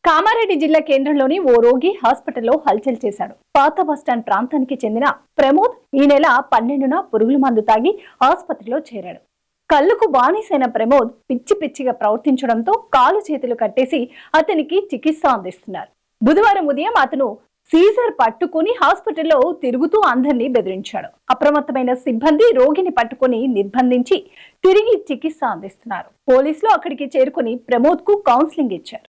కామారెడ్డి జిల్లా కేంద్రంలోని ఓ రోగి హాస్పిటల్లో హల్చల్ చేశాడు. పాత బస్టాండ్ ప్రాంతానికి చెందిన ప్రమోద్ ఈ నెల 12న పురుగుల మందు తాగి ఆసుపత్రిలో చేరాడు. కళ్ళుకు బానిసైన ప్రమోద్ పిచ్చి పిచ్చిగా ప్రవర్తించడంతో కాలు చేతులు కట్టేసి అతనికి చికిత్స అందిస్తున్నారు. బుధవారం ఉదయం అతను సీజర్ పట్టుకుని హాస్పిటల్లో తిరుగుతూ అందరినీ బెదిరించాడు. అప్రమత్తమైన సిబ్బంది రోగిని పట్టుకుని నిర్బంధించి తిరిగి చికిత్స అందిస్తున్నారు. పోలీసులు అక్కడికి చేరుకుని ప్రమోద్ కు కౌన్సిలింగ్ ఇచ్చారు.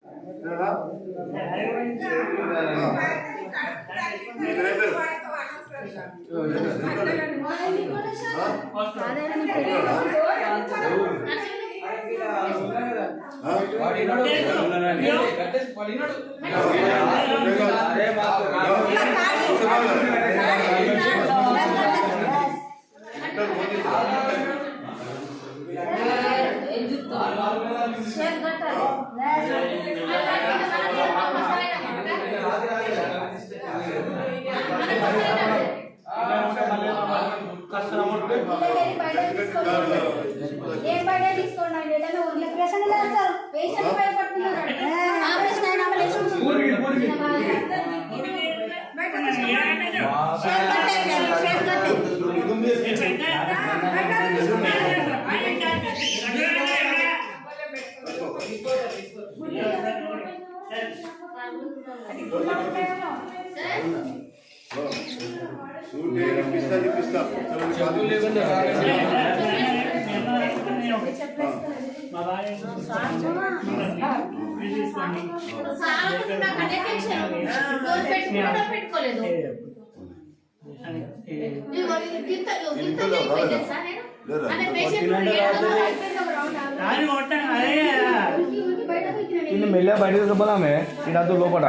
మెల్ల బయట చెప్పదామే ఇదంతా లోపల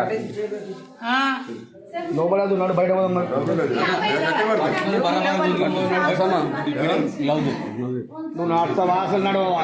లోపల బయట నువ్వు నాడుతావా అసలు నడవా?